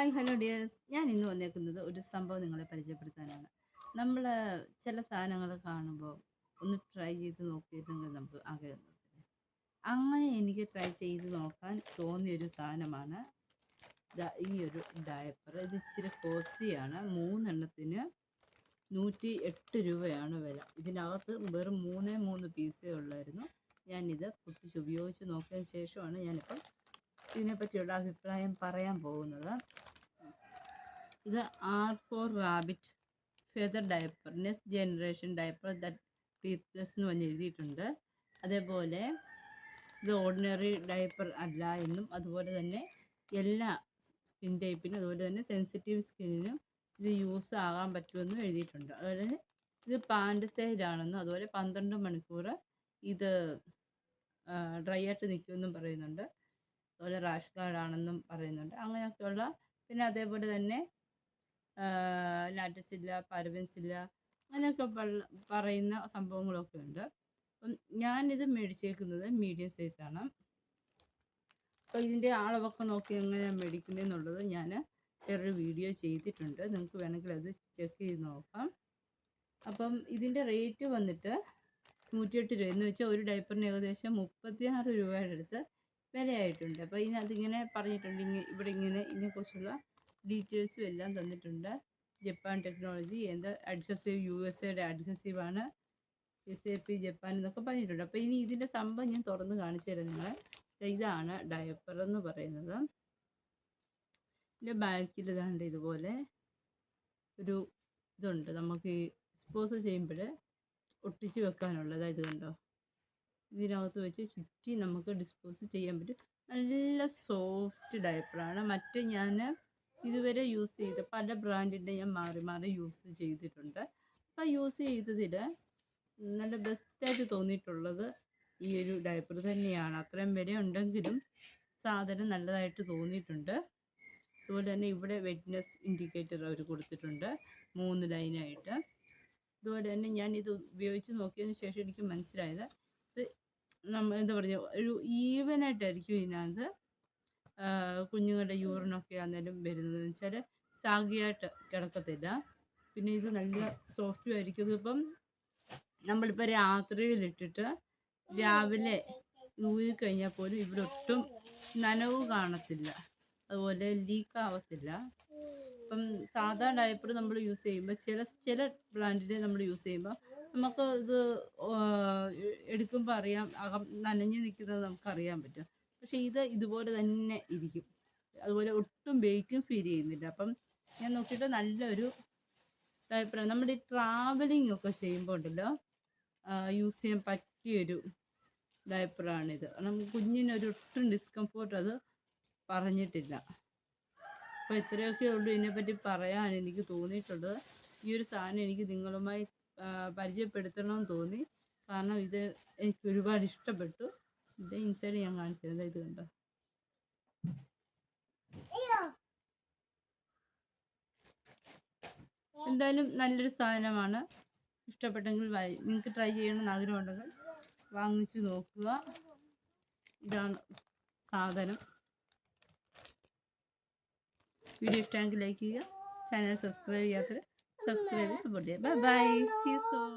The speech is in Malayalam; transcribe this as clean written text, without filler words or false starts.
ഹായ് ഹലോ ഡിയേഴ്സ്, ഞാൻ ഇന്ന് വന്നേക്കുന്നത് ഒരു സംഭവം നിങ്ങളെ പരിചയപ്പെടുത്താനാണ്. നമ്മൾ ചില സാധനങ്ങൾ കാണുമ്പോൾ ഒന്ന് ട്രൈ ചെയ്ത് നോക്കിയിരുന്നെങ്കിൽ നമുക്ക് ആകെ തോന്നത്തില്ലേ? അങ്ങനെ എനിക്ക് ട്രൈ ചെയ്ത് നോക്കാൻ തോന്നിയൊരു സാധനമാണ് ഈ ഒരു ഡയപ്പർ. ഇത് ഇച്ചിരി കോസ്റ്റ്ലിയാണ്. 3 എണ്ണത്തിന് 108 രൂപയാണ് വില. ഇതിനകത്ത് വെറും 3 പീസേ ഉള്ളായിരുന്നു. ഞാനിത് പൊട്ടിച്ച് ഉപയോഗിച്ച് നോക്കിയതിന് ശേഷമാണ് ഞാനിപ്പം ഇതിനെപ്പറ്റിയുള്ള അഭിപ്രായം പറയാൻ പോകുന്നത്. ഇത് R4 rabbit feather diaper, next generation diaper that teethless എന്ന് പറഞ്ഞ് എഴുതിയിട്ടുണ്ട്. അതേപോലെ ഇത് ഓർഡിനറി ഡയപ്പർ അല്ല എന്നും, അതുപോലെ തന്നെ എല്ലാ സ്കിൻ ടൈപ്പിനും, അതുപോലെ തന്നെ സെൻസിറ്റീവ് സ്കിന്നിനും ഇത് യൂസ് ആകാൻ പറ്റുമെന്നും എഴുതിയിട്ടുണ്ട്. അതുപോലെ തന്നെ ഇത് പാൻറ് സ്റ്റൈലാണെന്നും, അതുപോലെ 12 മണിക്കൂർ ഇത് ഡ്രൈ ആയിട്ട് നിൽക്കുമെന്നും പറയുന്നുണ്ട്. അതുപോലെ റാഷ് ഗാർഡാണെന്നും പറയുന്നുണ്ട്. അങ്ങനെയൊക്കെയുള്ള, പിന്നെ അതേപോലെ തന്നെ ലാറ്റസില്ല, പാരബൻസില്ല, അങ്ങനെയൊക്കെ പറയുന്ന സംഭവങ്ങളൊക്കെ ഉണ്ട്. അപ്പം ഞാനിത് മേടിച്ചേക്കുന്നത് മീഡിയം സൈസാണ്. അപ്പോൾ ഇതിൻ്റെ അളവൊക്കെ നോക്കി എങ്ങനെയാണ് മേടിക്കുന്നതെന്നുള്ളത് ഞാൻ വേറൊരു വീഡിയോ ചെയ്തിട്ടുണ്ട്. നിങ്ങൾക്ക് വേണമെങ്കിൽ അത് ചെക്ക് ചെയ്ത് നോക്കാം. അപ്പം ഇതിൻ്റെ റേറ്റ് വന്നിട്ട് 108 രൂപ എന്ന് വെച്ചാൽ ഒരു ഡയപ്പറിന് ഏകദേശം 36 രൂപയുടെ അടുത്ത് വിലയായിട്ടുണ്ട്. അപ്പോൾ ഇതിനകത്തിങ്ങനെ പറഞ്ഞിട്ടുണ്ട്, ഇവിടെ ഇങ്ങനെ ഇതിനെക്കുറിച്ചുള്ള ഡീറ്റെയിൽസും എല്ലാം തന്നിട്ടുണ്ട്. ജപ്പാൻ ടെക്നോളജി, എന്താ അഡ്ഹസീവ്, USA അഡ്ഹസീവാണ്, SAP ജപ്പാൻ എന്നൊക്കെ പറഞ്ഞിട്ടുണ്ട്. അപ്പോൾ ഇനി ഇതിൻ്റെ സംഭവം ഞാൻ തുറന്ന് കാണിച്ചു തരാം നിങ്ങളെ. ഇതാണ് ഡയപ്പർ എന്ന് പറയുന്നത്. ഇതിൻ്റെ ബാക്കിൽ ഇതാണ്ട് ഇതുപോലെ ഒരു ഇതുണ്ട്, നമുക്ക് ഈ ഡിസ്പോസ് ചെയ്യുമ്പോൾ ഒട്ടിച്ച് വെക്കാനുള്ളത്. ഇത് കണ്ടോ, ഇതിനകത്ത് വെച്ച് ചുറ്റി നമുക്ക് ഡിസ്പോസ് ചെയ്യാൻ പറ്റും. നല്ല സോഫ്റ്റ് ഡയപ്പറാണ്. മറ്റേ ഞാൻ ഇതുവരെ യൂസ് ചെയ്ത പല ബ്രാൻഡിൻ്റെ ഞാൻ മാറി മാറി യൂസ് ചെയ്തിട്ടുണ്ട്. അപ്പോൾ യൂസ് ചെയ്തതിൽ നല്ല ബെസ്റ്റായിട്ട് തോന്നിയിട്ടുള്ളത് ഈ ഒരു ഡയപ്പർ തന്നെയാണ്. അത്രയും വില ഉണ്ടെങ്കിലും സാധനം നല്ലതായിട്ട് തോന്നിയിട്ടുണ്ട്. അതുപോലെ തന്നെ ഇവിടെ വെറ്റ്നെസ് ഇൻഡിക്കേറ്റർ അവർ കൊടുത്തിട്ടുണ്ട് 3 ലൈനായിട്ട്. അതുപോലെ തന്നെ ഞാൻ ഇത് ഉപയോഗിച്ച് നോക്കിയതിന് ശേഷം എനിക്ക് മനസ്സിലായത്, ഇത് നമ്മൾ എന്താ പറയുക, ഒരു ഈവനായിട്ടായിരിക്കും ഇതിനകത്ത് കുഞ്ഞുങ്ങളുടെ യൂറിനൊക്കെ ആണെങ്കിലും വരുന്നതെന്ന് വെച്ചാൽ സാഗിയായിട്ട് കിടക്കത്തില്ല. പിന്നെ ഇത് നല്ല സോഫ്റ്റും ആയിരിക്കും. ഇതിപ്പം നമ്മളിപ്പോൾ രാത്രിയിലിട്ടിട്ട് രാവിലെ ഊരിക്കഴിഞ്ഞാൽ പോലും ഇവിടെ ഒട്ടും നനവ് കാണത്തില്ല, അതുപോലെ ലീക്ക് ആവത്തില്ല. ഇപ്പം സാധാ ഡയപ്പർ നമ്മൾ യൂസ് ചെയ്യുമ്പോൾ ചില ബ്രാൻഡിൽ നമ്മൾ യൂസ് ചെയ്യുമ്പോൾ നമുക്ക് ഇത് എടുക്കുമ്പോൾ അറിയാം, അകം നനഞ്ഞ് നിൽക്കുന്നത് നമുക്കറിയാൻ പറ്റും. പക്ഷേ ഇത് ഇതുപോലെ തന്നെ ഇരിക്കും. അതുപോലെ ഒട്ടും വെയിറ്റും ഫീൽ ചെയ്യുന്നില്ല. അപ്പം ഞാൻ നോക്കിയിട്ട് നല്ലൊരു ഡയപ്പറാണ്. നമ്മൾ ഈ ട്രാവലിംഗ് ഒക്കെ ചെയ്യുമ്പോൾ ഉണ്ടല്ലോ യൂസ് ചെയ്യാൻ പറ്റിയൊരു ഡയപ്പറാണിത്. കാരണം കുഞ്ഞിനൊരു ഒട്ടും ഡിസ്കംഫോർട്ട് അത് പറഞ്ഞിട്ടില്ല. അപ്പോൾ ഇത്രയൊക്കെ ഉള്ളൂ ഇതിനെപ്പറ്റി പറയാൻ എനിക്ക് തോന്നിയിട്ടുള്ളത്. ഈ ഒരു സാധനം എനിക്ക് നിങ്ങളുമായി പരിചയപ്പെടുത്തണമെന്ന് തോന്നി. കാരണം ഇത് എനിക്ക് ഒരുപാട് ഇഷ്ടപ്പെട്ടു. ഇതിൻ്റെ ഇൻസൈഡ് ഞാൻ കാണിച്ചു തരുന്നത്. ഇത് കണ്ടോ, എന്തായാലും നല്ലൊരു സാധനമാണ്. ഇഷ്ടപ്പെട്ടെങ്കിൽ നിങ്ങൾക്ക് ട്രൈ ചെയ്യണമെന്ന് ആഗ്രഹമുണ്ടെങ്കിൽ വാങ്ങിച്ചു നോക്കുക. ഇതാണ് സാധനം. വീഡിയോ ഇഷ്ടമെങ്കിൽ ലൈക്ക് ചെയ്യുക, ചാനൽ സബ്സ്ക്രൈബ് ചെയ്യാത്തവർ സബ്സ്ക്രൈബ് സപ്പോർട്ട് ചെയ്യുക. Bye bye, see you soon.